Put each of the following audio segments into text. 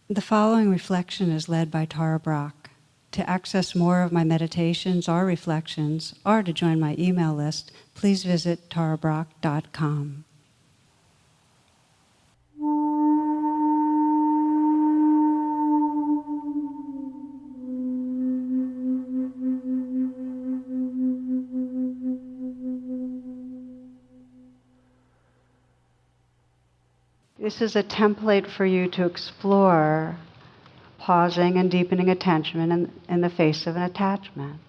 The following reflection is led by Tara Brach. To access more of my meditations or reflections, or to join my email list, please visit tarabrach.com. This is a template for you to explore pausing and deepening attention in the face of an attachment.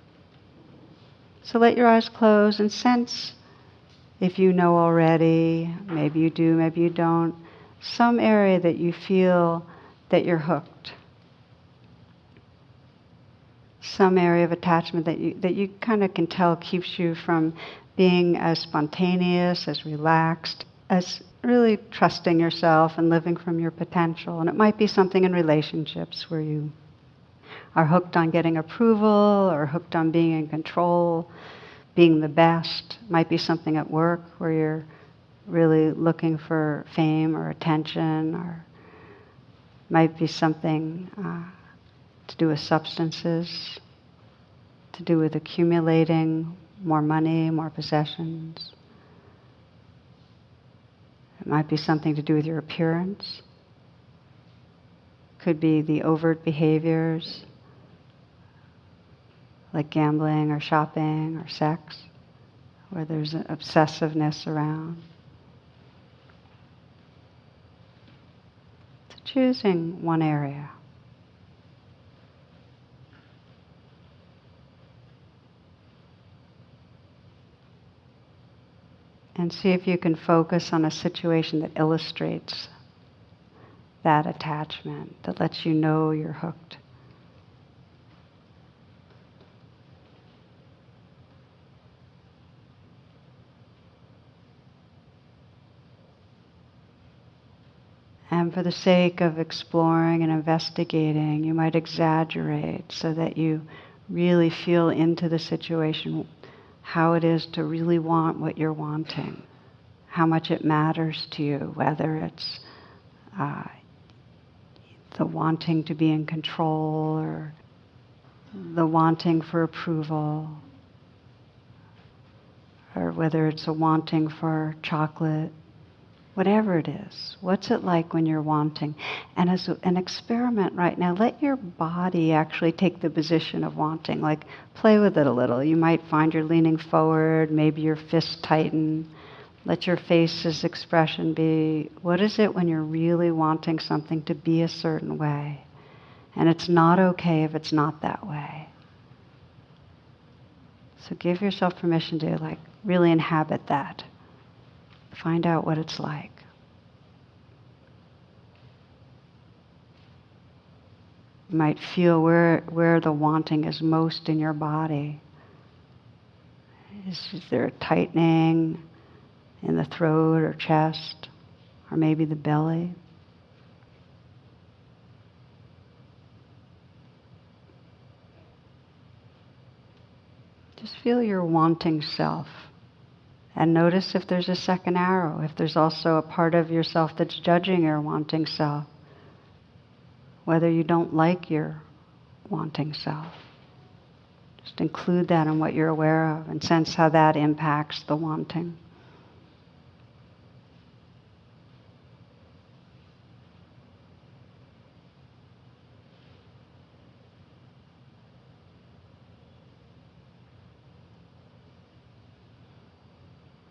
So let your eyes close and sense, if you know already, maybe you do, maybe you don't, some area that you feel that you're hooked. Some area of attachment that you kind of can tell keeps you from being as spontaneous, as relaxed, as really trusting yourself and living from your potential. And it might be something in relationships where you are hooked on getting approval or hooked on being in control, being the best. It might be something at work where you're really looking for fame or attention, or might be something to do with substances, to do with accumulating more money, more possessions. It might be something to do with your appearance. Could be the overt behaviors like gambling or shopping or sex, where there's an obsessiveness around. So choosing one area. And see if you can focus on a situation that illustrates that attachment, that lets you know you're hooked. And for the sake of exploring and investigating, you might exaggerate so that you really feel into the situation, how it is to really want what you're wanting, how much it matters to you, whether it's the wanting to be in control or the wanting for approval, or whether it's a wanting for chocolate, whatever it is. What's it like when you're wanting? And as an experiment right now, let your body actually take the position of wanting. Like, play with it a little. You might find you're leaning forward, maybe your fists tighten. Let your face's expression be, what is it when you're really wanting something to be a certain way? And it's not okay if it's not that way. So give yourself permission to really inhabit that. Find out what it's like. You might feel where the wanting is most in your body. Is there a tightening in the throat or chest, or maybe the belly? Just feel your wanting self. And notice if there's a second arrow, if there's also a part of yourself that's judging your wanting self, whether you don't like your wanting self. Just include that in what you're aware of and sense how that impacts the wanting.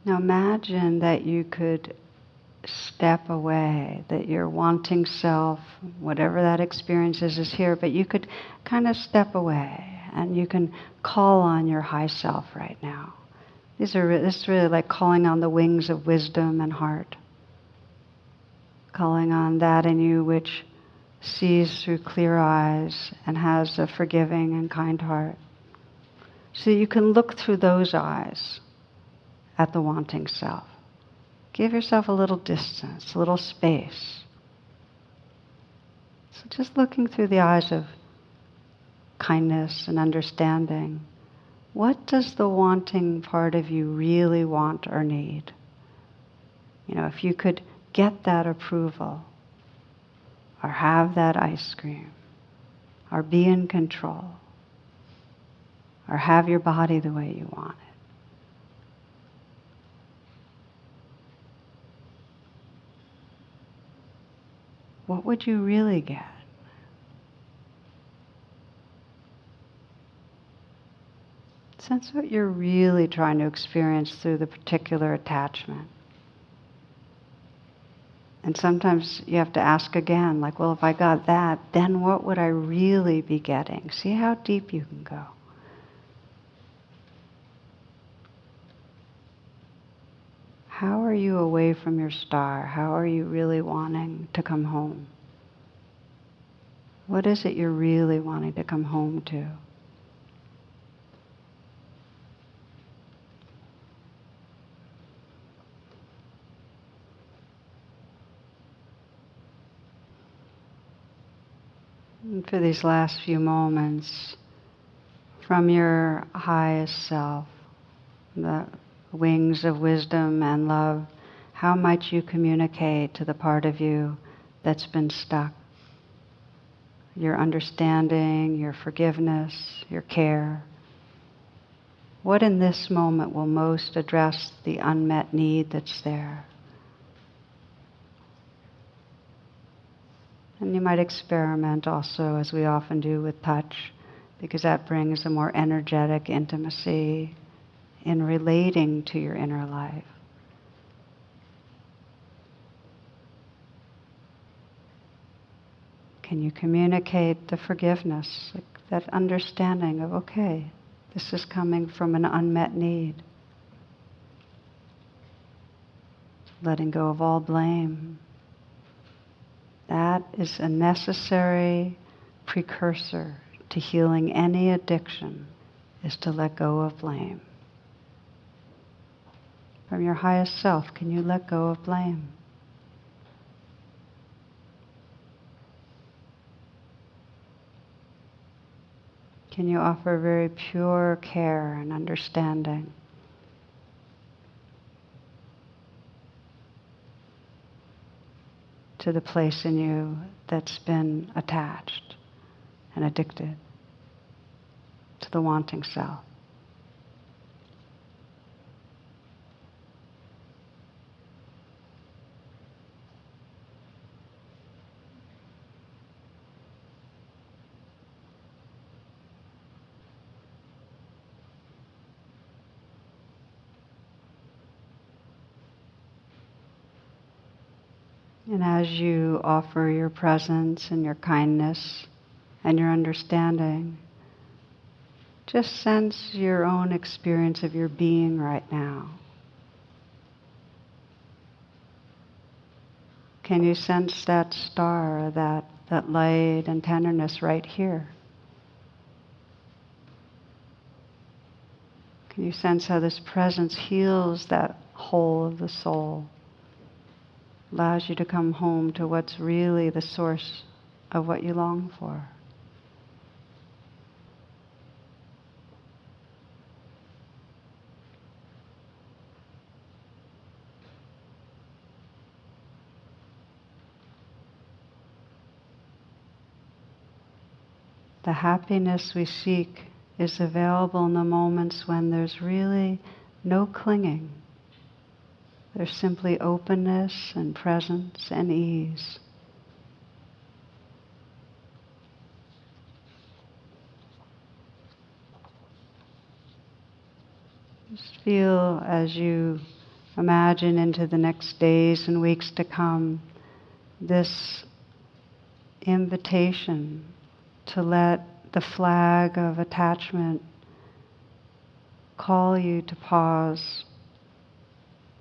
Now imagine that you could step away, that your wanting self, whatever that experience is here, but you could kind of step away and you can call on your high self right now. This is really like calling on the wings of wisdom and heart. Calling on that in you which sees through clear eyes and has a forgiving and kind heart. So you can look through those eyes at the wanting self. Give yourself a little distance, a little space. So just looking through the eyes of kindness and understanding, what does the wanting part of you really want or need? If you could get that approval, or have that ice cream, or be in control, or have your body the way you want it. What would you really get? Sense what you're really trying to experience through the particular attachment. And sometimes you have to ask again, like, well, if I got that, then what would I really be getting? See how deep you can go. How are you away from your star? How are you really wanting to come home? What is it you're really wanting to come home to? And for these last few moments, from your highest self, the wings of wisdom and love, how might you communicate to the part of you that's been stuck? Your understanding, your forgiveness, your care. What in this moment will most address the unmet need that's there? And you might experiment also, as we often do, with touch, because that brings a more energetic intimacy in relating to your inner life. Can you communicate the forgiveness, like that understanding of, okay, this is coming from an unmet need. Letting go of all blame. That is a necessary precursor to healing any addiction, is to let go of blame. From your highest self, can you let go of blame? Can you offer very pure care and understanding? To the place in you that's been attached and addicted to the wanting self. And as you offer your presence and your kindness and your understanding, just sense your own experience of your being right now. Can you sense that star, that light and tenderness right here? Can you sense how this presence heals that hole of the soul? Allows you to come home to what's really the source of what you long for. The happiness we seek is available in the moments when there's really no clinging. There's simply openness and presence and ease. Just feel as you imagine into the next days and weeks to come, this invitation to let the flag of attachment call you to pause,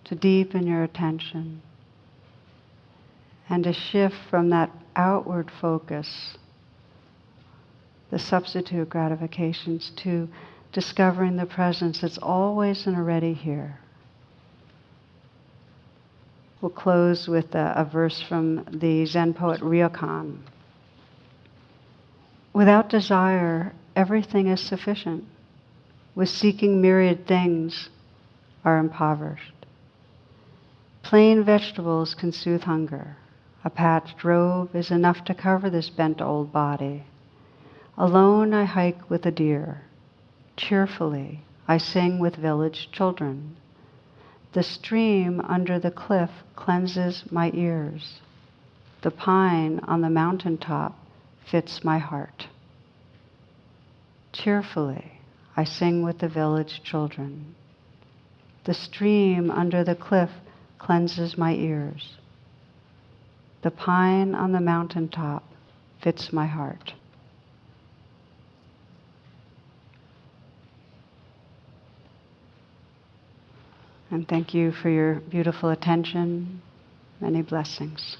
to deepen your attention, and to shift from that outward focus, the substitute gratifications, to discovering the presence that's always and already here. We'll close with a verse from the Zen poet Ryokan. Without desire, everything is sufficient. With seeking myriad things are impoverished. Plain vegetables can soothe hunger. A patched robe is enough to cover this bent old body. Alone I hike with a deer. Cheerfully I sing with village children. The stream under the cliff cleanses my ears. The pine on the mountain top fits my heart. Cheerfully I sing with the village children. The stream under the cliff cleanses my ears. The pine on the mountain top fits my heart. And thank you for your beautiful attention. Many blessings.